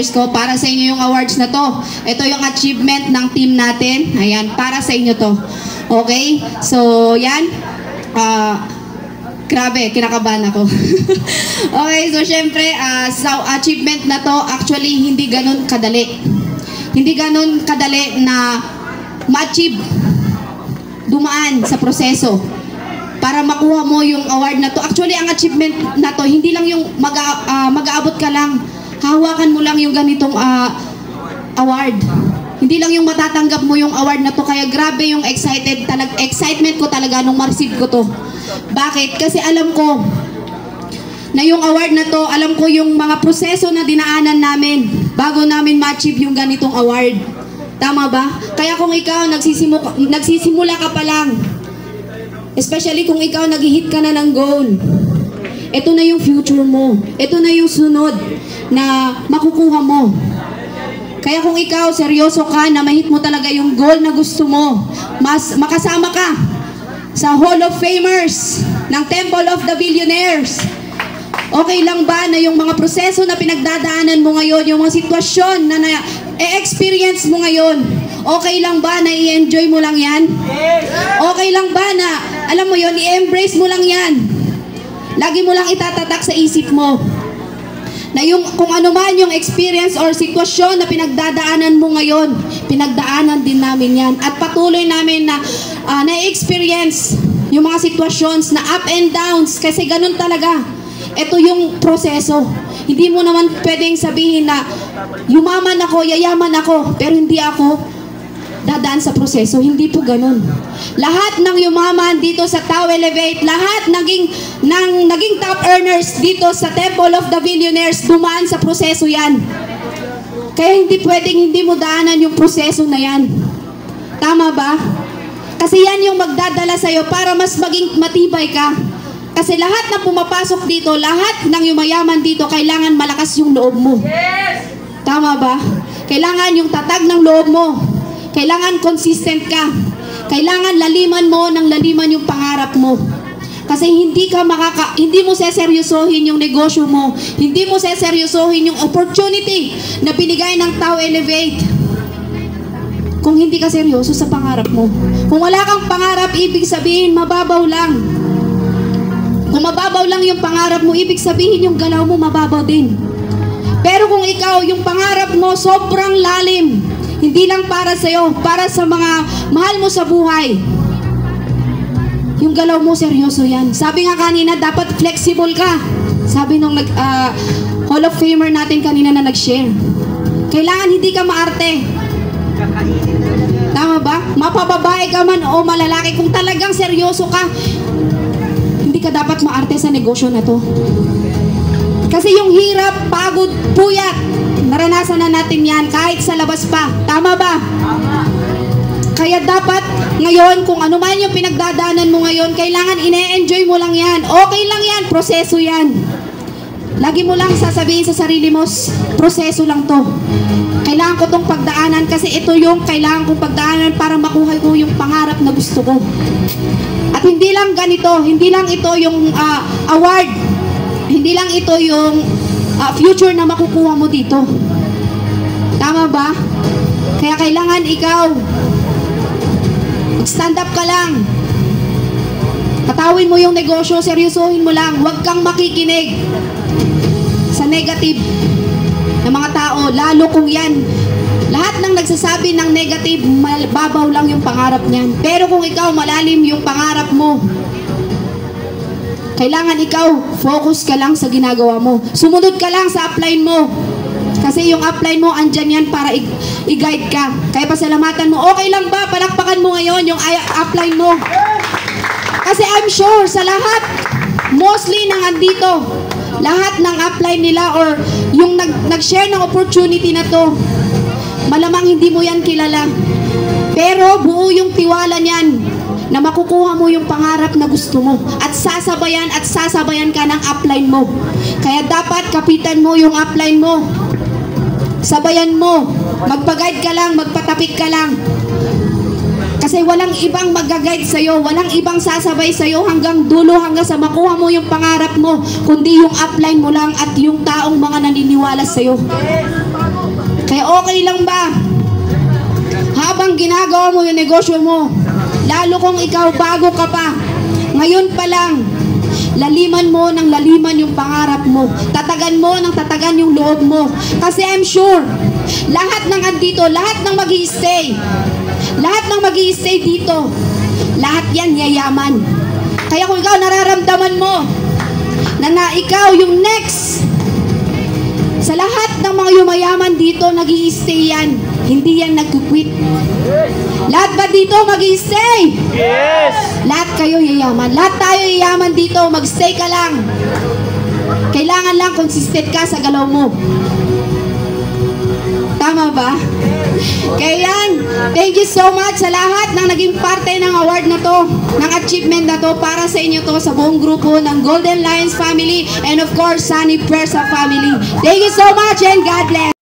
volunteers ko. Para sa inyo yung awards na to. Ito yung achievement ng team natin. Ayan, para sa inyo to. Okay? So, yan. Grabe, kinakabahan ako. Okay, so syempre, sa achievement na to, actually, hindi ganun kadali. Hindi ganun kadali na ma-achieve, dumaan sa proseso para makuha mo yung award na to. Actually, ang achievement na to, hindi lang yung mag-aabot ka lang, hawakan mo lang yung ganitong award. Hindi lang yung matatanggap mo yung award na to. Kaya grabe yung excitement ko talaga nung ma-receive ko to. Bakit? Kasi alam ko na yung award na to, alam ko yung mga proseso na dinaanan namin bago namin ma-achieve yung ganitong award. Tama ba? Kaya kung ikaw nagsisimula ka pa lang, especially kung ikaw nag-hit ka na ng goal, ito na yung future mo. Ito na yung sunod na makukuha mo. Kaya kung ikaw seryoso ka na mahit mo talaga yung goal na gusto mo, makasama ka sa Hall of Famers ng Temple of the Billionaires. Okay lang ba na yung mga proseso na pinagdadaanan mo ngayon, yung mga sitwasyon na e-experience mo ngayon, okay lang ba na i-enjoy mo lang yan? Okay lang ba na, alam mo yon, i-embrace mo lang yan? Lagi mo lang itatatak sa isip mo na yung kung ano man yung experience or sitwasyon na pinagdadaanan mo ngayon, pinagdaanan din namin yan. At patuloy namin na na-experience yung mga sitwasyons na up and downs kasi ganun talaga. Ito yung proseso. Hindi mo naman pwedeng sabihin na yumaman ako, yayaman ako, pero hindi ako dadaan sa proseso. Hindi po ganun. Lahat ng yumaman dito sa Tao Elevate, lahat naging top earners dito sa Temple of the Billionaires, dumaan sa proseso yan. Kaya hindi pwedeng hindi mo daanan yung proseso na yan. Tama ba? Kasi yan yung magdadala sa'yo para mas maging matibay ka. Kasi lahat na pumapasok dito, lahat ng yumayaman dito, kailangan malakas yung loob mo. Tama ba? Kailangan yung tatag ng loob mo. Kailangan consistent ka. Kailangan laliman mo ng laliman yung pangarap mo. Kasi hindi mo seseryosohin yung negosyo mo. Hindi mo seseryosohin yung opportunity na binigay ng Tao Elevate. Kung hindi ka seryoso sa pangarap mo. Kung wala kang pangarap, ibig sabihin mababaw lang. Kung mababaw lang yung pangarap mo, ibig sabihin yung galaw mo mababaw din. Pero kung ikaw, yung pangarap mo sobrang lalim, hindi lang para sa'yo, para sa mga mahal mo sa buhay. Yung galaw mo, seryoso yan. Sabi nga kanina, dapat flexible ka. Sabi nung Hall of Famer natin kanina na nag-share. Kailangan hindi ka maarte. Tama ba? Mapababae ka man o malalaki. Kung talagang seryoso ka, hindi ka dapat maarte sa negosyo na to. Kasi yung hirap, pagod, puyat, naranasan na natin yan kahit sa labas pa. Tama ba? Kaya dapat ngayon, kung ano man yung pinagdadaanan mo ngayon, kailangan ine-enjoy mo lang yan. Okay lang yan, proseso yan. Lagi mo lang sasabihin sa sarili mo, proseso lang to. Kailangan ko tong pagdaanan kasi ito yung kailangan kong pagdaanan para makuha ko yung pangarap na gusto ko. At hindi lang ganito, hindi lang ito yung award, hindi lang ito yung future na makukuha mo dito. Tama ba? Kaya kailangan ikaw stand up ka lang. Patawin mo yung negosyo, seryosohin mo lang. Huwag kang makikinig sa negative ng mga tao, lalo kung yan. Lahat ng nagsasabi ng negative, babaw lang yung pangarap niyan. Pero kung ikaw malalim yung pangarap mo, kailangan ikaw focus ka lang sa ginagawa mo. Sumunod ka lang sa upline mo. Kasi yung upline mo, andyan yan para i-guide ka. Kaya pasalamatan mo, okay lang ba? Palakpakan mo ngayon yung upline mo. Kasi I'm sure sa lahat, mostly nang andito, lahat ng upline nila or yung nag-share ng opportunity na to, malamang hindi mo yan kilala. Pero buo yung tiwala niyan na makukuha mo yung pangarap na gusto mo. At sasabayan ka ng upline mo. Kaya dapat kapitan mo yung upline mo. Sabayan mo. Magpa-guide ka lang, magpatapik ka lang. Kasi walang ibang mag-guide sa'yo, walang ibang sasabay sa'yo hanggang dulo, hanggang sa makuha mo yung pangarap mo, kundi yung upline mo lang at yung taong mga naniniwala sa'yo. Kaya okay lang ba? Habang ginagawa mo yung negosyo mo, lalo kung ikaw bago ka pa, ngayon pa lang, laliman mo ng laliman yung pangarap mo. Tatagan mo ng tatagan yung loob mo. Kasi I'm sure, lahat ng andito, lahat ng mag-i-stay, lahat ng mag-i-stay dito, lahat yan yayaman. Kaya kung ikaw nararamdaman mo na ikaw yung next, sa lahat ng mga yumayaman dito, nag-i-stay yan. Hindi yan nag-quit. Lahat ba dito mag-i-stay? Yes! Lahat kayo yayaman. Lahat tayo yayaman dito. Mag-stay ka lang. Kailangan lang consistent ka sa galaw mo. Tama ba? Kaya yan, thank you so much sa lahat ng naging parte ng award na to, ng achievement na to, para sa inyo to, sa buong grupo ng Golden Lions family and of course, Sunny Persa family. Thank you so much and God bless.